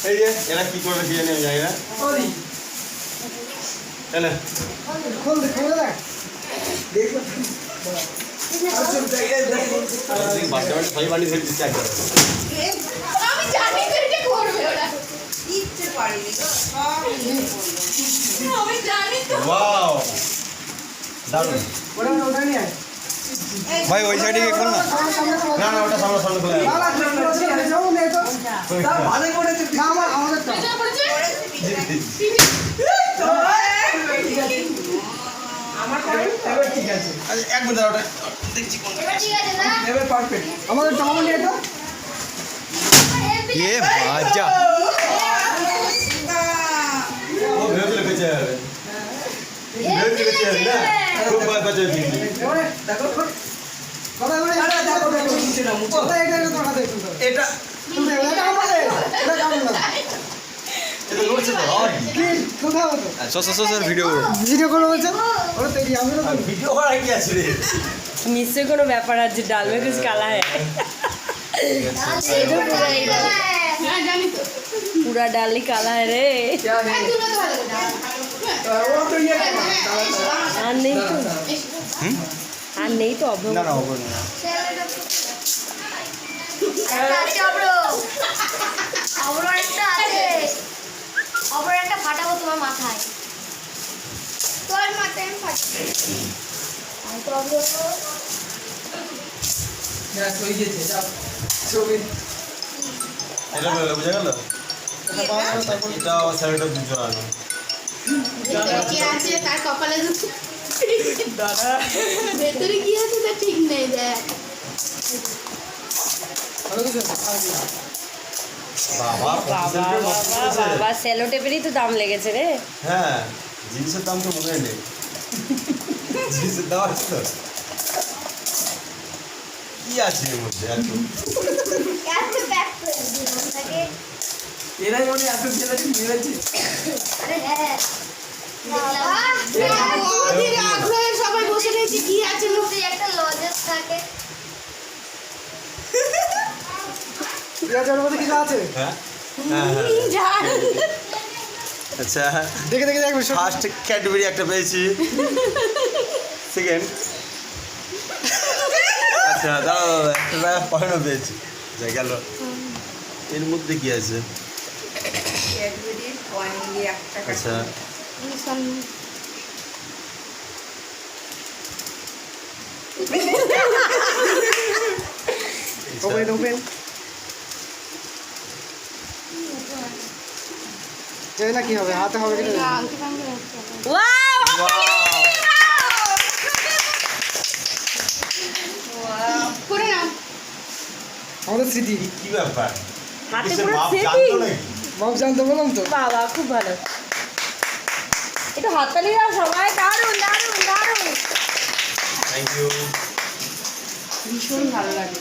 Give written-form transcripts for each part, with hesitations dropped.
এই যে এরা কি করবে কি জানি আমি জানি না। এনে খোল দে খোল দে দেখো বাচ্চা সবাই বাড়ি ফেলে দিচ্ছে একবার। আমি জানি তো এটা করবে ওরা ইচ্ছে পারিনি তো আমি জানি তো ওয়াও দারুণ ওটা নিয়ে আয় ভাই ওই সাইডে গিয়ে খোল না। না না ওটা সামনে সামনে খোলা যাও নে তো তার ভালো করেছে না আমাদের তো এটা করেছে আমার করে এবার ঠিক আছে এক মিনিট ওটা দেখছি কোন এবার ঠিক আছে না এবার পারফেক্ট আমাদের টাউন নিয়ে তো ये बाजा वो भेज लेके जा भेज लेके जा ना खूब बात बचे थी এবারে দেখো কথা বলে আরে দেখো দেখো নিচে না মুখ কথা এটা তো কথা দেখো এটা তুমি এটা আমাদের এটা কাম না এটা লড়ছে তো আর কি কথা বলো সর ভিডিও ভিডিও করে বলছো ওরা তেরি আমি না ভিডিও করা কি আছে রে নিশ্চয় কোনো ব্যাপার আছে ডাল মে কুছ কালা है হ্যাঁ জানি তো पूरा डाल ही काला है रे क्या है তুলো তো ভালো वो तो ये আর নেই তো আর নেই তো অভ্র না না হবে না অপরাধটা ফাটাবো তোমার মাথায় তোর মাথায় আমি ফাটাবো আমি তো না কই গেছে যাও ছবি এটা বুঝা গেল এটা স্যারেটা বুঝা গেল কি আছে তার কপালে দুটো ভেতরে কি আছে তা ঠিক নেই দেখ ভালো কিছু বাবা বাবা বাবা বাবা সেলো টেপেরই তো দাম লেগেছে রে হ্যাঁ জিনিসের দাম তো মনে নেই জিনিসের দাম আছে তো কি আছে এর মধ্যে এত এত ব্যাক করে দিলাম তাকে এরাই মনে এত জেলাটি মেরেছে আরে হ্যাঁ ওদের আগ্রহে সবাই বসে রয়েছে কি আছে মুখে একটা লজেস থাকে পেঁয়াজের মধ্যে কিছু আছে হ্যাঁ হ্যাঁ জান আচ্ছা দেখে দেখে দেখবে ফার্স্ট ক্যাডবেরি একটা পেয়েছি সেকেন্ড আচ্ছা দাঁড়া দাদা একটা পয়েন্টও পেয়েছি যা গেল এর মধ্যে কি আছে ক্যাডবেরির কয়েন দিয়ে একটা আচ্ছা ওপেন ওপেন জানি না কি হবে হাতে হবে কি না ওয়াও করে নাও আমাদের স্মৃতি কি ব্যাপার হাতে কিসের পুরো মাপ সেটি জানতো নাকি বাপ জানতে বললাম তো বাবা খুব ভালো একটু হাততালি দাও সবাই দারুণ দারুণ দারুণ থ্যাংক ইউ ভীষণ ভালো লাগে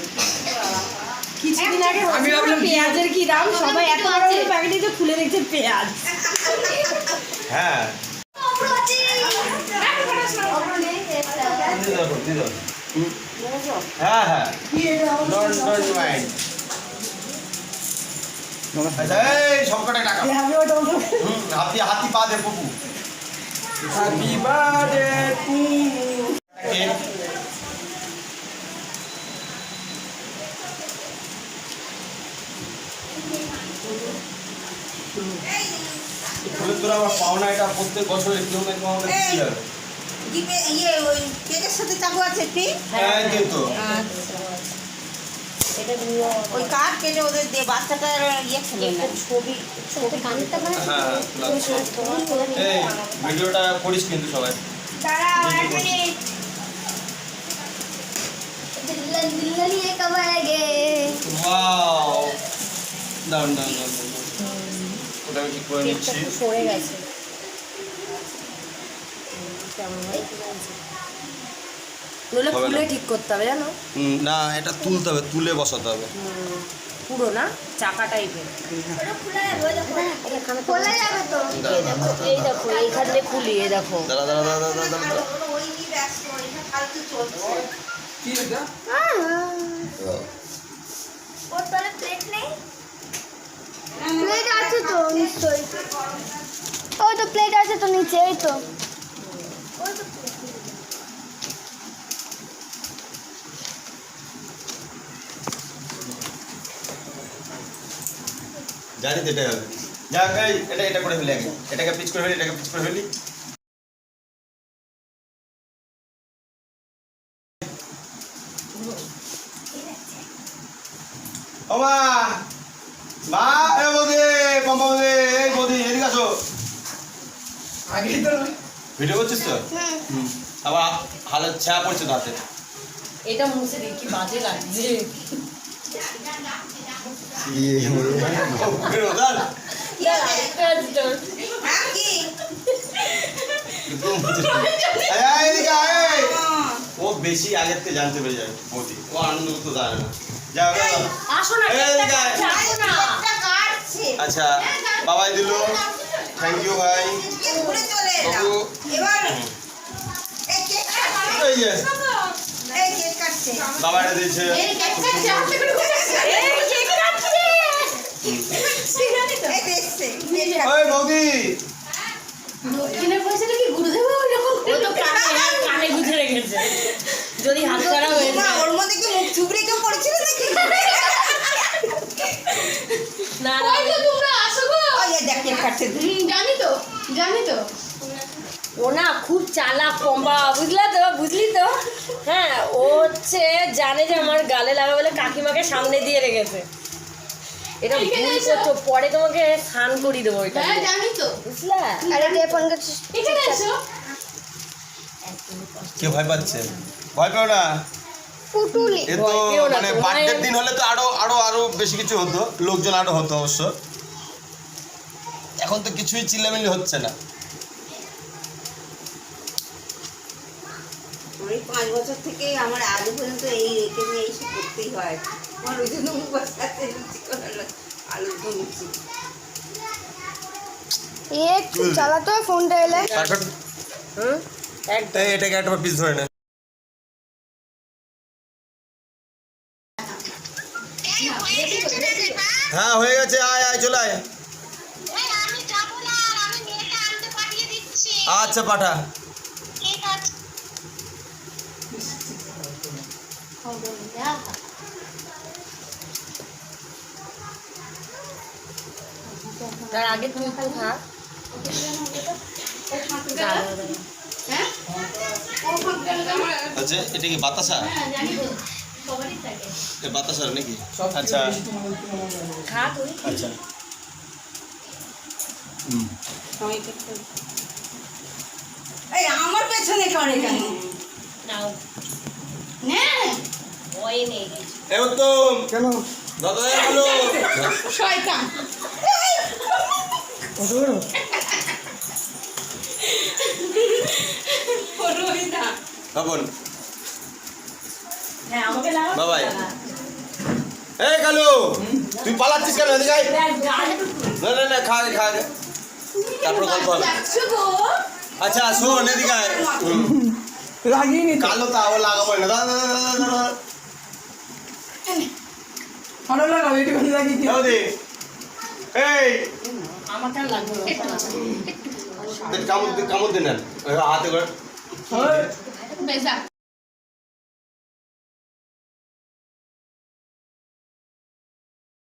কিছুদিন আগে আমি ভাবলাম কি- পেঁয়াজের কি দাম সবাই এত বড় বড় প্যাকেটে যে খুলে দেখছে পেঁয়াজ হ্যাঁ অপ্রতি দিয়ে দাও দিয়ে দাও হ্যাঁ হ্যাঁ ডোন্ট মাইন্ড আচ্ছা এই সবকটা টাকা হাতি হাতি পা দে পপু হ্যাপি বার্থডে টু ফুলের তোরা আমার পাওনা এটা প্রত্যেক বছর কেউ না কেউ আমাদের দিতে হবে ইয়ে ওই কেকের সাথে চাকু আছে একটি হ্যাঁ কিন্তু এটা নিয়ে ওই কাঠ কেটে ওদের দিয়ে বাচ্চাটার ইয়ে খেলে না ছবি ছবি কানটা মানে হ্যাঁ এই ভিডিওটা করিস কিন্তু সবাই दाঁড়াও এক মিনিট দিল্লান দিল্লানি এ কব আয়েগে ওয়াও দারুন দারুন দারুন ওটা আমি ঠিক করে কেকটা নিচ্ছি খুব সরে গেছে কেমন হয় নইলে হবে না। খুলে ঠিক করতে হবে জানো না এটা তুলতে হবে তুলে বসাতে হবে পুরো না চাকা টাইপের ওটা খোলা যাবে ওই দেখো খোলা যাবে তো এই দেখো এইখান দিয়ে খুলি এই দেখো দাঁড়া দাঁড়া দাঁড়া দাঁড়া দাঁড়া দাঁড়া ওই নিয়ে ব্যস্ত এটা ফালতু চলছে কি এটা ওর তলে প্লেট নেই নিশ্চয়ই ওই তো প্লেট আছে তো নিচে এই তো জানি তো এটাই হবে। যাক এই এটা করে ফেলি আগে, এটাকে পিচ করে ফেলি, এটাকে পিচ করে ফেলি। ও মা, মা এ বৌদি, পম্পা বৌদি, এই বৌদি এদিকে আসো। আগেই তো ভিডিও করছিস তো? আবার হালে ছায়া পড়ছে দাঁতে। এটা মুছে দিই, কি বাজে লাগছে। ও বেশি আগের থেকে জানতে পেরে যায় বৌদি, ও আনন্দ করতে জানে না। যাও আসো না, এদিকে আয়। আসো না। আচ্ছা বাবাই দিল, থ্যাংক ইউ ভাই। বাবু এই যে বাবা এটা দিয়েছে। এই কেক কাটছে। ওই বৌদি দক্ষিণের পয়সাটা কি গুরুদেব ওইরকম ও তো কানে গুঁজে রেখেছে, যদি হাত ছাড়া হয়ে যায়। ওর মধ্যে কি মুখ থুবড়ে কেউ পড়েছিল নাকি না ওই তো তোমরা আসো গো ওই দেখ কেক কাটছে জানি তো ও না খুব চালাক পম্পা, বুঝলি তো। হ্যাঁ, ও হচ্ছে জানে যে আমার গালে লাগাবে বলে কাকিমাকে সামনে দিয়ে রেখেছে। এটা ভুল করছো, পরে তোমাকে স্নান করিয়ে দেবো এটা হ্যাঁ দিয়ে। জানি তো বুঝলা? আরে দে ফোন করছিস এখানে এসো কে ভয় পাচ্ছে? ভয় পেও না। পুটুলি এ তো ভয় পেও না, মানে তোমায়- বার্থডের দিন হলে তো আরো বেশি কিছু হতো, লোকজন আরো হতো অবশ্য। এখন তো কিছুই চিল্লামিল্লি হচ্ছে না। ওই 5 বছর থেকে আমার আজ পর্যন্ত এই রেখে নিয়ে এইসব করতেই হয়। আমার ওই জন্য বসাতে লুচি করালো আলুর দম লুচি। একটু চালাতো ফোনটা এলে তারপর হুম, একদম। এটাকে একটা পিস ধরে নে। হ্যাঁ হয়ে গেছে, আয় আয় চলে আয়। আচ্ছা পাঠা। তার আগে তুমি একটু খা। হ্যাঁ আচ্ছা এটা কি বাতাসা? জানি তো সবারই থাকে এ বাতাসা নাকি? সব আচ্ছা খা তুই। আচ্ছা এই আমার পেছনে করে কেন? নাও, না ভয় নেই। এ উত্তম কেন দাদা বলো। শয়তান কত বড় রোহিতা বাবন হ্যাঁ, আমাকে লাগাও। বাবাই। এই কালু তুই পালাচ্ছিস কেন? এদিকে আয়। না খা আগে তারপর গল্প হবে। যাচ্ছো গো আচ্ছা শোন এদিকে আয়। লাগিয়ে নি কালো তা ও লাগাবো না। দাদা ভালো লাগাবে একটু লাগিয়ে কি দাদি এই আমাকে আর লাগবে না। কামড় দিন হাতে করে। হয় বেজা